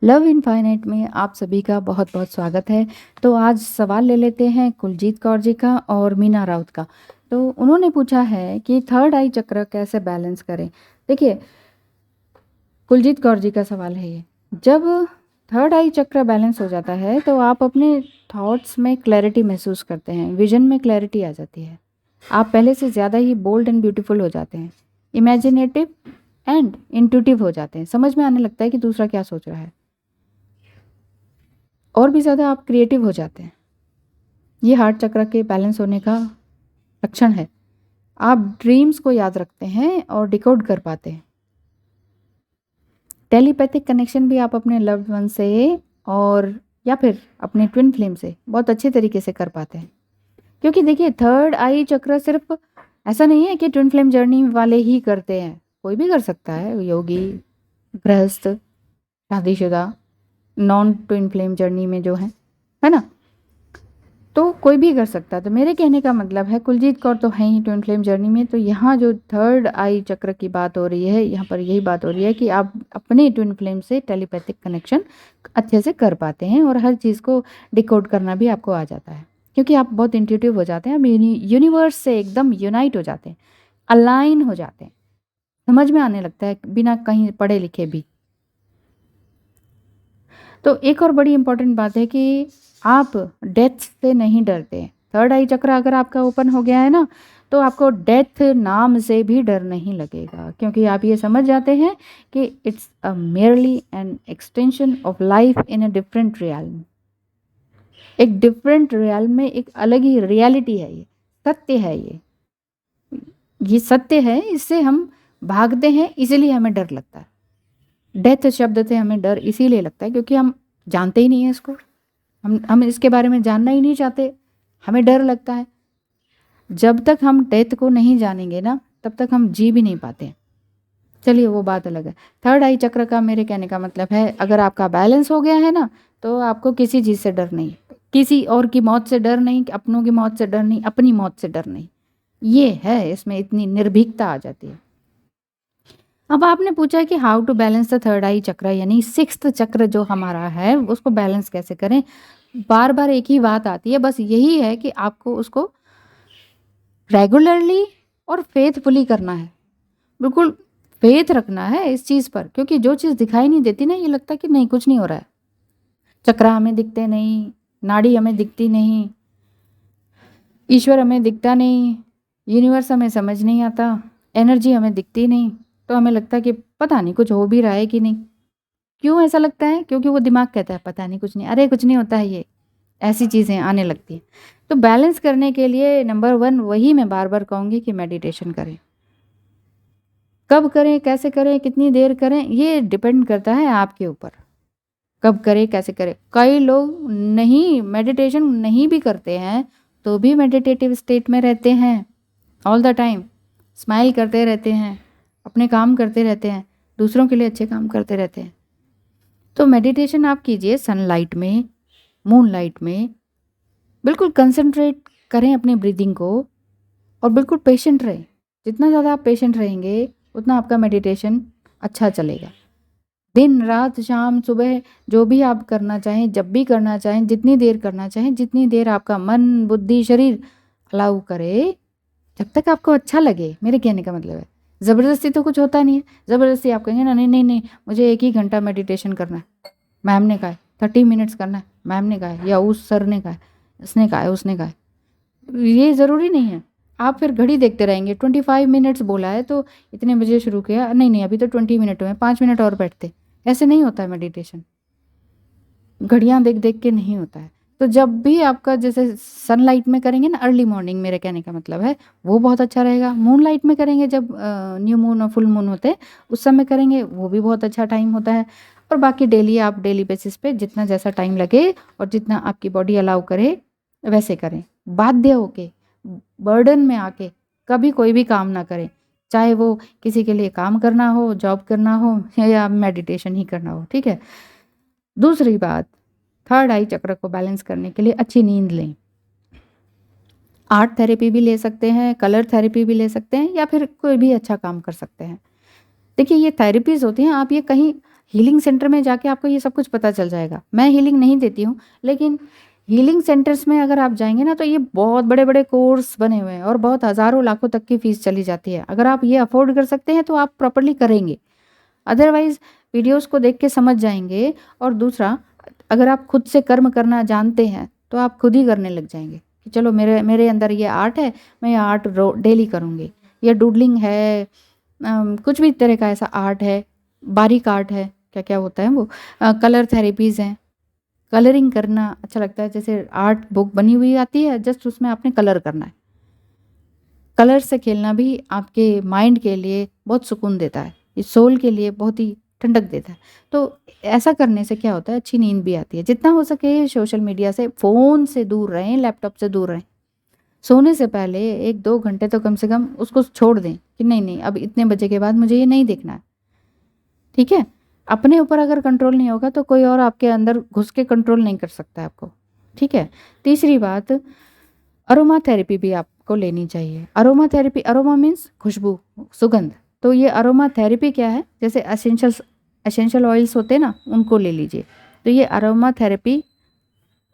Love infinite में आप सभी का बहुत बहुत स्वागत है। तो आज सवाल ले लेते हैं कुलजीत कौर जी का और मीना राउत का। तो उन्होंने पूछा है कि थर्ड आई चक्र कैसे बैलेंस करें। देखिए, कुलजीत कौर जी का सवाल है ये। जब थर्ड आई चक्र बैलेंस हो जाता है तो आप अपने थॉट्स में क्लैरिटी महसूस करते हैं, विजन में क्लैरिटी आ जाती है। आप पहले से ज़्यादा ही बोल्ड एंड ब्यूटीफुल हो जाते हैं, इमेजिनेटिव एंड इंट्यूटिव हो जाते हैं। समझ में आने लगता है कि दूसरा क्या सोच रहा है, और भी ज़्यादा आप क्रिएटिव हो जाते हैं। ये हार्ट चक्र के बैलेंस होने का लक्षण है। आप ड्रीम्स को याद रखते हैं और डिकोड कर पाते हैं। टेलीपैथिक कनेक्शन भी आप अपने लव्ड वन से और या फिर अपने ट्विन फ्लेम से बहुत अच्छे तरीके से कर पाते हैं। क्योंकि देखिए, थर्ड आई चक्र सिर्फ ऐसा नहीं है कि ट्विन फ्लेम जर्नी वाले ही करते हैं, कोई भी कर सकता है। योगी, गृहस्थ, शादीशुदा, नॉन ट्विन फ्लेम जर्नी में जो है ना, तो कोई भी कर सकता है। तो मेरे कहने का मतलब है, कुलजीत कौर तो है ही ट्विन फ्लेम जर्नी में, तो यहाँ जो थर्ड आई चक्र की बात हो रही है, यहाँ पर यही बात हो रही है कि आप अपने ट्विन फ्लेम से टेलीपैथिक कनेक्शन अच्छे से कर पाते हैं और हर चीज़ को डिकोड करना भी आपको आ जाता है। क्योंकि आप बहुत इंट्यूटिव हो जाते हैं, आप यूनिवर्स से एकदम यूनाइट हो जाते हैं, अलाइन हो जाते हैं। समझ में आने लगता है बिना कहीं पढ़े लिखे भी। तो एक और बड़ी इंपॉर्टेंट बात है कि आप डेथ से नहीं डरते हैं। थर्ड आई चक्र अगर आपका ओपन हो गया है ना, तो आपको डेथ नाम से भी डर नहीं लगेगा, क्योंकि आप ये समझ जाते हैं कि it's a merely an extension of life in a different realm. एक डिफरेंट रियल्म में एक अलग ही रियलिटी है, ये सत्य है। ये सत्य है, इससे हम भागते हैं, इसीलिए हमें डर लगता है। डेथ शब्द से हमें डर इसीलिए लगता है क्योंकि हम जानते ही नहीं है इसको। हम इसके बारे में जानना ही नहीं चाहते, हमें डर लगता है। जब तक हम डेथ को नहीं जानेंगे ना, तब तक हम जी भी नहीं पाते। चलिए, वो बात अलग है। थर्ड आई चक्र का मेरे कहने का मतलब है, अगर आपका बैलेंस हो गया है ना, तो आपको किसी चीज़ से डर नहीं, किसी और की मौत से डर नहीं, अपनों की मौत से डर नहीं, अपनी मौत से डर नहीं। ये है, इसमें इतनी निर्भीकता आ जाती है। अब आपने पूछा कि how to balance the third eye chakra, यानी सिक्स्थ चक्र जो हमारा है उसको बैलेंस कैसे करें। बार बार एक ही बात आती है, बस यही है कि आपको उसको रेगुलरली और फेथफुली करना है। बिल्कुल फेथ रखना है इस चीज़ पर, क्योंकि जो चीज़ दिखाई नहीं देती ना, ये लगता है कि नहीं, कुछ नहीं हो रहा है। चक्र हमें दिखते नहीं, नाड़ी हमें दिखती नहीं, ईश्वर हमें दिखता नहीं, यूनिवर्स हमें समझ नहीं आता, एनर्जी हमें दिखती नहीं, तो हमें लगता है कि पता नहीं कुछ हो भी रहा है कि नहीं। क्यों ऐसा लगता है? क्योंकि वो दिमाग कहता है पता नहीं कुछ नहीं, अरे कुछ नहीं होता है, ये ऐसी चीज़ें आने लगती हैं। तो बैलेंस करने के लिए नंबर वन वही मैं बार बार कहूँगी कि मेडिटेशन करें। कब करें, कैसे करें, कितनी देर करें, ये डिपेंड करता है आपके ऊपर। कब करें, कैसे करें। कई लोग नहीं, मेडिटेशन नहीं भी करते हैं तो भी मेडिटेटिव स्टेट में रहते हैं, ऑल द टाइम स्माइल करते रहते हैं, अपने काम करते रहते हैं, दूसरों के लिए अच्छे काम करते रहते हैं। तो मेडिटेशन आप कीजिए सनलाइट में, मून लाइट में। बिल्कुल कंसंट्रेट करें अपनी ब्रीदिंग को और बिल्कुल पेशेंट रहें। जितना ज़्यादा आप पेशेंट रहेंगे, उतना आपका मेडिटेशन अच्छा चलेगा। दिन रात शाम सुबह जो भी आप करना चाहें, जब भी करना चाहें, जितनी देर करना चाहें, जितनी देर आपका मन बुद्धि शरीर अलाउ करे, जब तक आपको अच्छा लगे। मेरे कहने का मतलब है, ज़बरदस्ती तो कुछ होता नहीं है। ज़बरदस्ती आप कहेंगे ना, नहीं नहीं नहीं, मुझे 1 ही घंटा मेडिटेशन करना है, मैम ने कहा है 30 मिनट्स करना है, मैम ने कहा है, या उस सर ने कहा है, इसने कहा है, उसने कहा है, ये ज़रूरी नहीं है। आप फिर घड़ी देखते रहेंगे, 25 मिनट्स बोला है तो इतने बजे शुरू किया, नहीं नहीं अभी तो 20 मिनट हुए, 5 मिनट और बैठते। ऐसे नहीं होता है मेडिटेशन, घड़ियाँ देख देख के नहीं होता है। तो जब भी आपका, जैसे सनलाइट में करेंगे ना, अर्ली मॉर्निंग, मेरे कहने का मतलब है वो बहुत अच्छा रहेगा। मून लाइट में करेंगे, जब न्यू मून और फुल मून होते हैं उस समय करेंगे, वो भी बहुत अच्छा टाइम होता है। और बाकी डेली आप डेली बेसिस पे जितना जैसा टाइम लगे और जितना आपकी बॉडी अलाउ करे वैसे करें। बाध्य होके, बर्डन में आके कभी कोई भी काम ना करें, चाहे वो किसी के लिए काम करना हो, जॉब करना हो, या मेडिटेशन ही करना हो, ठीक है। दूसरी बात, थर्ड आई चक्र को बैलेंस करने के लिए अच्छी नींद लें। आर्ट थेरेपी भी ले सकते हैं, कलर थेरेपी भी ले सकते हैं, या फिर कोई भी अच्छा काम कर सकते हैं। देखिए, ये थेरेपीज़ होती हैं, आप ये कहीं हीलिंग सेंटर में जाके आपको ये सब कुछ पता चल जाएगा। मैं हीलिंग नहीं देती हूँ, लेकिन हीलिंग सेंटर्स में अगर आप जाएंगे ना तो ये बहुत बड़े बड़े कोर्स बने हुए हैं और बहुत हज़ारों लाखों तक की फ़ीस चली जाती है। अगर आप ये अफोर्ड कर सकते हैं तो आप प्रॉपर्ली करेंगे, अदरवाइज़ वीडियोस को देख के समझ जाएंगे। और दूसरा, अगर आप खुद से कर्म करना जानते हैं तो आप खुद ही करने लग जाएंगे कि चलो मेरे मेरे अंदर ये आर्ट है, मैं ये आर्ट डेली करूँगी। ये डूडलिंग है, कुछ भी तरह का ऐसा आर्ट है, बारीक आर्ट है, क्या क्या होता है वो, कलर थेरेपीज़ हैं। कलरिंग करना अच्छा लगता है, जैसे आर्ट बुक बनी हुई आती है, जस्ट उसमें आपने कलर करना है। कलर से खेलना भी आपके माइंड के लिए बहुत सुकून देता है, ये सोल के लिए बहुत ही ठंडक देता है। तो ऐसा करने से क्या होता है, अच्छी नींद भी आती है। जितना हो सके सोशल मीडिया से, फ़ोन से दूर रहें, लैपटॉप से दूर रहें। सोने से पहले 1-2 घंटे तो कम से कम उसको छोड़ दें कि नहीं नहीं, अब इतने बजे के बाद मुझे ये नहीं देखना है, ठीक है। अपने ऊपर अगर कंट्रोल नहीं होगा तो कोई और आपके अंदर घुस के कंट्रोल नहीं कर सकता है आपको, ठीक है। तीसरी बात, अरोमा थेरेपी भी आपको लेनी चाहिए। अरोमा थेरेपी, अरोमा मीन्स खुशबू, सुगंध। तो ये अरोमा थेरेपी क्या है, जैसे एसेंशियल ऑयल्स होते हैं ना, उनको ले लीजिए। तो ये अरोमा थेरेपी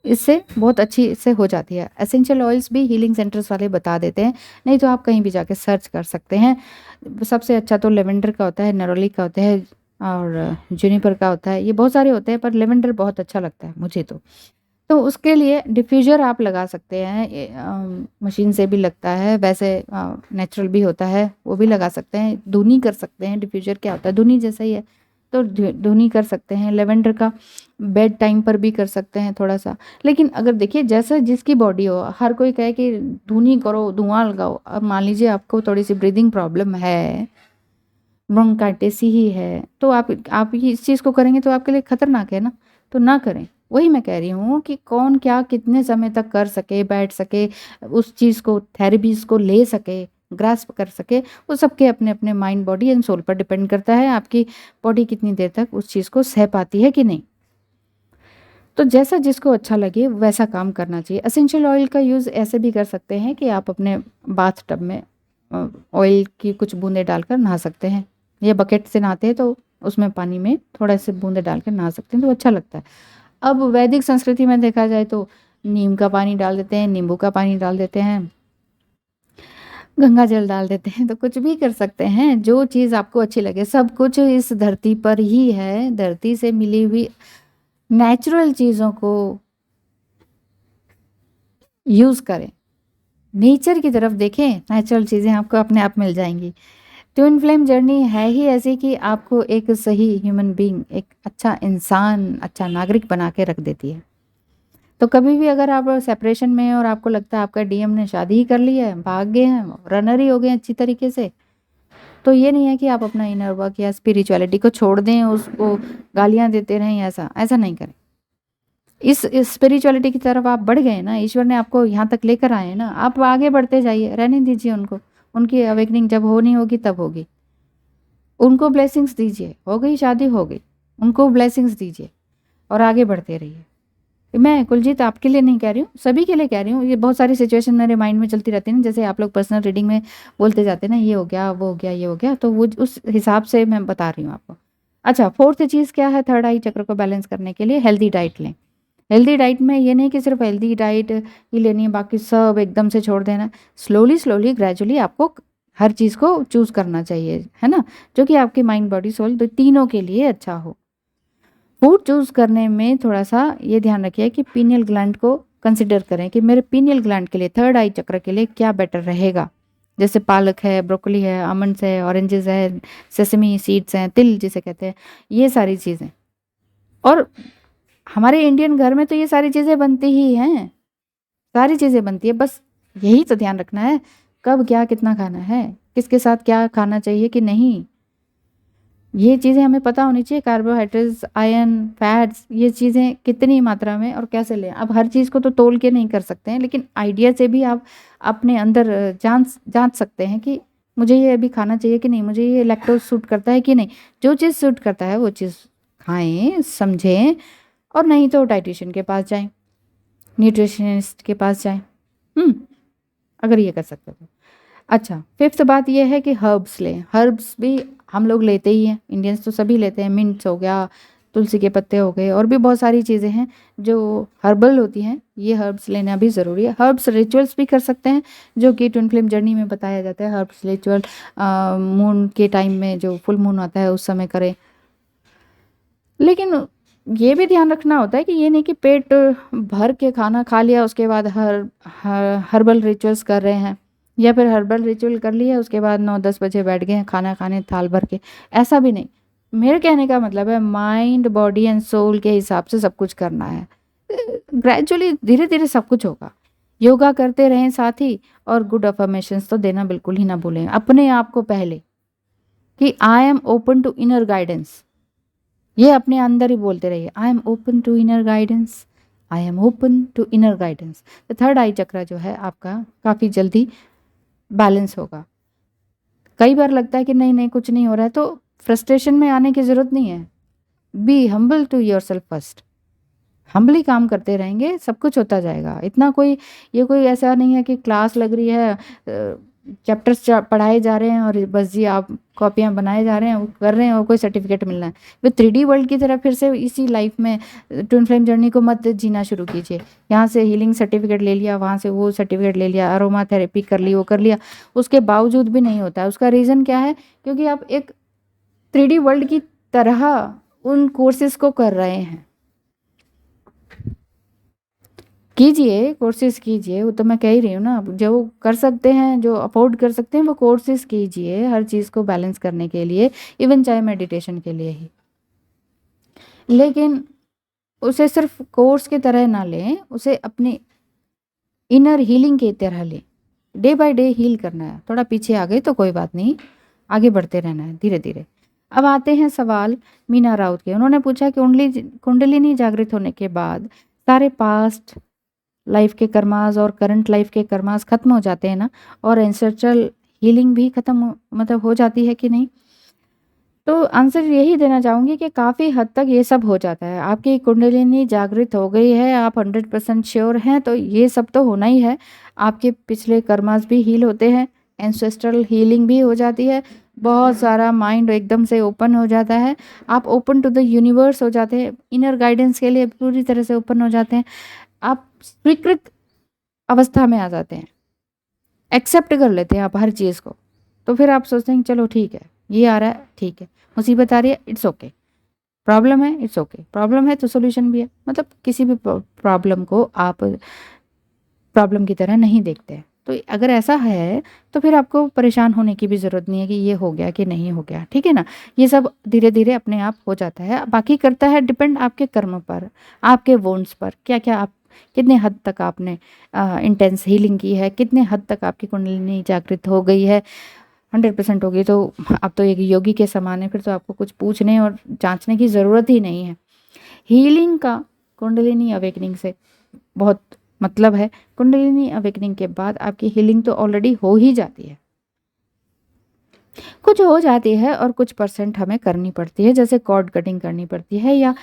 इससे बहुत अच्छी इससे हो जाती है। एसेंशियल ऑयल्स भी हीलिंग सेंटर्स वाले बता देते हैं, नहीं तो आप कहीं भी जाके सर्च कर सकते हैं। सबसे अच्छा तो लेवेंडर का होता है, नरोली का होता है और जूनिपर का होता है। ये बहुत सारे होते हैं पर लेवेंडर बहुत अच्छा लगता है मुझे तो उसके लिए डिफ्यूज़र आप लगा सकते हैं। ये मशीन से भी लगता है, वैसे नेचुरल भी होता है, वो भी लगा सकते हैं। धुनी कर सकते हैं, डिफ्यूज़र क्या होता है, धुनी जैसा ही है, तो धुनी कर सकते हैं। लेवेंडर का बेड टाइम पर भी कर सकते हैं थोड़ा सा। लेकिन अगर देखिए जैसा जिसकी बॉडी हो, हर कोई कहे कि धुनी करो, धुआं लगाओ। अब मान लीजिए आपको थोड़ी सी ब्रीदिंग प्रॉब्लम है, ब्रोंकाइटिस ही है, तो आप ये इस चीज़ को करेंगे तो आपके लिए खतरनाक है ना, तो ना करें। वही मैं कह रही हूँ कि कौन क्या कितने समय तक कर सके, बैठ सके, उस चीज़ को, थेरेपीज को ले सके, ग्रास्प कर सके, वो सबके अपने अपने माइंड, बॉडी एंड सोल पर डिपेंड करता है। आपकी बॉडी कितनी देर तक उस चीज़ को सह पाती है कि नहीं। तो जैसा जिसको अच्छा लगे वैसा काम करना चाहिए। एसेंशियल ऑयल का यूज़ ऐसे भी कर सकते हैं कि आप अपने बाथ टब में ऑयल की कुछ बूंदें डालकर नहा सकते हैं, या बकेट से नहाते हैं तो उसमें पानी में थोड़ा से बूंदे डालकर नहा सकते हैं, तो अच्छा लगता है। अब वैदिक संस्कृति में देखा जाए तो नीम का पानी डाल देते हैं, नींबू का पानी डाल देते हैं, गंगा जल डाल देते हैं, तो कुछ भी कर सकते हैं, जो चीज़ आपको अच्छी लगे। सब कुछ इस धरती पर ही है, धरती से मिली हुई नेचुरल चीज़ों को यूज़ करें, नेचर की तरफ देखें, नेचुरल चीज़ें आपको अपने आप मिल जाएंगी। ट्विन फ्लेम जर्नी है ही ऐसी कि आपको एक सही ह्यूमन बीइंग, एक अच्छा इंसान, अच्छा नागरिक बना के रख देती है। तो कभी भी अगर आप सेपरेशन में हैं और आपको लगता है आपका डीएम ने शादी ही कर ली है, भाग गए हैं, रनर ही हो गए हैं अच्छी तरीके से, तो ये नहीं है कि आप अपना इनर वर्क या स्पिरिचुअलिटी को छोड़ दें, उसको गालियां देते रहें, ऐसा ऐसा नहीं करें। इस स्पिरिचुअलिटी की तरफ आप बढ़ गए ना, ईश्वर ने आपको यहाँ तक लेकर आए हैं ना, आप आगे बढ़ते जाइए, रहने दीजिए उनको। उनकी अवेकनिंग जब होनी होगी तब होगी। उनको ब्लेसिंग्स दीजिए, हो गई शादी, हो गई, उनको ब्लेसिंग्स दीजिए और आगे बढ़ते रहिए। मैं कुलजीत आपके लिए नहीं कह रही हूँ, सभी के लिए कह रही हूँ। ये बहुत सारी सिचुएशन मेरे माइंड में चलती रहती है ना, जैसे आप लोग पर्सनल रीडिंग में बोलते जाते हैं ना, ये हो गया, वो हो गया, ये हो गया, तो वो उस हिसाब से मैं बता रही हूँ आपको। अच्छा, फोर्थ चीज़ क्या है थर्ड आई चक्र को बैलेंस करने के लिए? हेल्दी डाइट लें। हेल्दी डाइट में ये नहीं कि सिर्फ हेल्दी डाइट ही लेनी है, बाकी सब एकदम से छोड़ देना। स्लोली स्लोली ग्रेजुअली आपको हर चीज़ को चूज़ करना चाहिए, है ना, जो कि आपके माइंड बॉडी सोल तीनों के लिए अच्छा हो। फूड चूज़ करने में थोड़ा सा ये ध्यान रखिए कि पीनियल ग्लैंड को कंसिडर करें कि मेरे पीनियल ग्लैंड के लिए, थर्ड आई चक्र के लिए क्या बेटर रहेगा। जैसे पालक है, ब्रोकली है, आमंड्स है, ऑरेंजेस है, सेसमी सीड्स हैं, तिल जिसे कहते हैं, ये सारी चीज़ें। और हमारे इंडियन घर में तो ये सारी चीज़ें बनती ही हैं, सारी चीज़ें बनती है, बस यही तो ध्यान रखना है कब क्या कितना खाना है, किसके साथ क्या खाना चाहिए कि नहीं, ये चीज़ें हमें पता होनी चाहिए। कार्बोहाइड्रेट्स, आयरन, फैट्स, ये चीज़ें कितनी मात्रा में और कैसे लें। अब हर चीज़ को तो तोल के नहीं कर सकते हैं, लेकिन आइडिया से भी आप अपने अंदर जांच सकते हैं कि मुझे ये अभी खाना चाहिए कि नहीं, मुझे ये लैक्टोज सूट करता है कि नहीं। जो चीज़ सूट करता है वो चीज़ खाएं, समझें, और नहीं तो डाइटिशियन के पास जाएं, न्यूट्रिशनिस्ट के पास जाएं, अगर ये कर सकते हो तो। अच्छा, फिफ्थ बात ये है कि हर्ब्स लें। हर्ब्स भी हम लोग लेते ही हैं, इंडियंस तो सभी लेते हैं। मिंट्स हो गया, तुलसी के पत्ते हो गए, और भी बहुत सारी चीज़ें हैं जो हर्बल होती हैं। ये हर्ब्स लेना भी ज़रूरी है। हर्ब्स रिचुअल्स भी कर सकते हैं, जो कि ट्विन फ्लेम जर्नी में बताया जाता है। हर्ब्स रिचुअल मून के टाइम में, जो फुल मून आता है उस समय करें। लेकिन ये भी ध्यान रखना होता है कि ये नहीं कि पेट भर के खाना खा लिया उसके बाद हर्बल रिचुअल्स कर रहे हैं, या फिर हर्बल रिचुअल कर लिया उसके बाद 9-10 बजे बैठ गए हैं खाना खाने थाल भर के। ऐसा भी नहीं। मेरे कहने का मतलब है माइंड, बॉडी एंड सोल के हिसाब से सब कुछ करना है। ग्रेजुअली, धीरे धीरे सब कुछ होगा। योगा करते रहें साथ ही, और गुड अफर्मेशंस तो देना बिल्कुल ही ना भूलें अपने आप को पहले, कि I am open to inner guidance. ये अपने अंदर ही बोलते रहिए, I am open to inner guidance, I am open to inner guidance. तो थर्ड आई चक्रा जो है आपका काफ़ी जल्दी बैलेंस होगा। कई बार लगता है कि नहीं नहीं कुछ नहीं हो रहा है, तो फ्रस्ट्रेशन में आने की ज़रूरत नहीं है। Be humble to yourself first. Humbly काम करते रहेंगे, सब कुछ होता जाएगा। इतना कोई, ये कोई ऐसा नहीं है कि क्लास लग रही है, चैप्टर्स पढ़ाए जा रहे हैं और बस जी आप कॉपियाँ बनाए जा रहे हैं, वो कर रहे हैं और कोई सर्टिफिकेट मिलना है। वे 3D वर्ल्ड की तरह फिर से इसी लाइफ में ट्विन फ्लेम जर्नी को मत जीना शुरू कीजिए। यहाँ से हीलिंग सर्टिफिकेट ले लिया, वहाँ से वो सर्टिफिकेट ले लिया, अरोमा थेरेपी कर ली, वो कर लिया, उसके बावजूद भी नहीं होता है। उसका रीज़न क्या है? क्योंकि आप एक 3D वर्ल्ड की तरह उन कोर्सेज को कर रहे हैं। कीजिए, कोर्सेज कीजिए, वो तो मैं कह ही रही हूँ ना। जो कर सकते हैं, जो अफोर्ड कर सकते हैं, वो कोर्सेज कीजिए हर चीज़ को बैलेंस करने के लिए, इवन चाहे मेडिटेशन के लिए ही। लेकिन उसे सिर्फ कोर्स की तरह ना लें, उसे अपनी इनर हीलिंग की तरह लें। डे बाय डे हील करना है। थोड़ा पीछे आ गए तो कोई बात नहीं, आगे बढ़ते रहना है धीरे धीरे। अब आते हैं सवाल मीना राउत के। उन्होंने पूछा कि कुंडलिनी जागृत होने के बाद सारे पास्ट लाइफ के कर्मास और करंट लाइफ के कर्मास खत्म हो जाते हैं ना, और एंसेस्ट्रल हीलिंग भी खत्म मतलब हो जाती है कि नहीं? तो आंसर यही देना चाहूँगी कि काफ़ी हद तक ये सब हो जाता है। आपकी कुंडलिनी जागृत हो गई है, आप 100% श्योर हैं, तो ये सब तो होना ही है। आपके पिछले कर्मास भी हील होते हैं, एंसेस्ट्रल हीलिंग भी हो जाती है, बहुत सारा माइंड एकदम से ओपन हो जाता है। आप ओपन टू द यूनिवर्स हो जाते हैं, इनर गाइडेंस के लिए पूरी तरह से ओपन हो जाते हैं। आप स्वीकृत अवस्था में आ जाते हैं, एक्सेप्ट कर लेते हैं आप हर चीज़ को। तो फिर आप सोचते हैं कि चलो ठीक है, ये आ रहा है ठीक है, मुसीबत आ रही है इट्स ओके, प्रॉब्लम है इट्स ओके, प्रॉब्लम है तो सोल्यूशन भी है। मतलब किसी भी प्रॉब्लम को आप प्रॉब्लम की तरह नहीं देखते हैं। तो अगर ऐसा है तो फिर आपको परेशान होने की भी ज़रूरत नहीं है कि ये हो गया कि नहीं हो गया, ठीक है ना। ये सब धीरे धीरे अपने आप हो जाता है। बाकी करता है डिपेंड आपके कर्म पर, आपके वोन्स पर, क्या क्या आप कितने हद तक आपने इंटेंस हीलिंग की है, कितने हद तक आपकी कुंडलिनी जागृत हो गई है। 100% होगी तो अब तो एक योगी के समान है, फिर तो आपको कुछ पूछने और जांचने की ज़रूरत ही नहीं है। हीलिंग का कुंडलिनी अवेकनिंग से बहुत मतलब है। कुंडलिनी अवेकनिंग के बाद आपकी हीलिंग तो ऑलरेडी हो ही जाती है। कुछ हो जाती है और कुछ परसेंट हमें करनी पड़ती है, जैसे कॉर्ड कटिंग करनी पड़ती है, या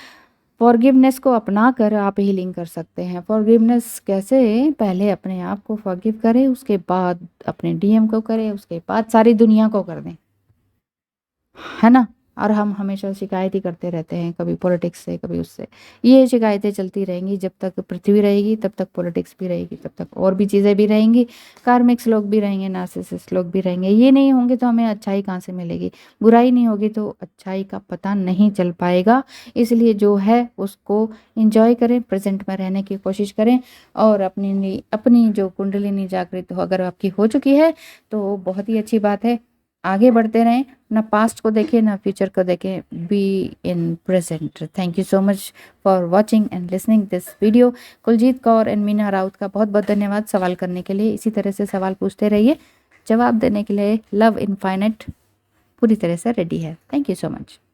फॉरगिवनेस को अपना कर आप हीलिंग कर सकते हैं। फॉरगिवनेस कैसे? पहले अपने आप को फॉरगिव करें, उसके बाद अपने डीएम को करें, उसके बाद सारी दुनिया को कर दें, है ना। और हम हमेशा शिकायत ही करते रहते हैं, कभी पॉलिटिक्स से कभी उससे। ये शिकायतें चलती रहेंगी जब तक पृथ्वी रहेगी, तब तक पॉलिटिक्स भी रहेगी, तब तक और भी चीज़ें भी रहेंगी, कार्मिक्स लोग भी रहेंगे, नार्सिसिस्ट लोग भी रहेंगे। ये नहीं होंगे तो हमें अच्छाई कहाँ से मिलेगी? बुराई नहीं होगी तो अच्छाई का पता नहीं चल पाएगा। इसलिए जो है उसको इंजॉय करें, प्रेजेंट में रहने की कोशिश करें, और अपनी जो कुंडलिनी जागृत हो अगर आपकी हो चुकी है तो बहुत ही अच्छी बात है। आगे बढ़ते रहें, ना पास्ट को देखें ना फ्यूचर को देखें, be in present. Thank you so much for watching and listening this video. Kuljeet Kaur and Meena Raut का बहुत बहुत धन्यवाद सवाल करने के लिए। इसी तरह से सवाल पूछते रहिए, जवाब देने के लिए लव इनफाइनाइट पूरी तरह से रेडी है। Thank you so much.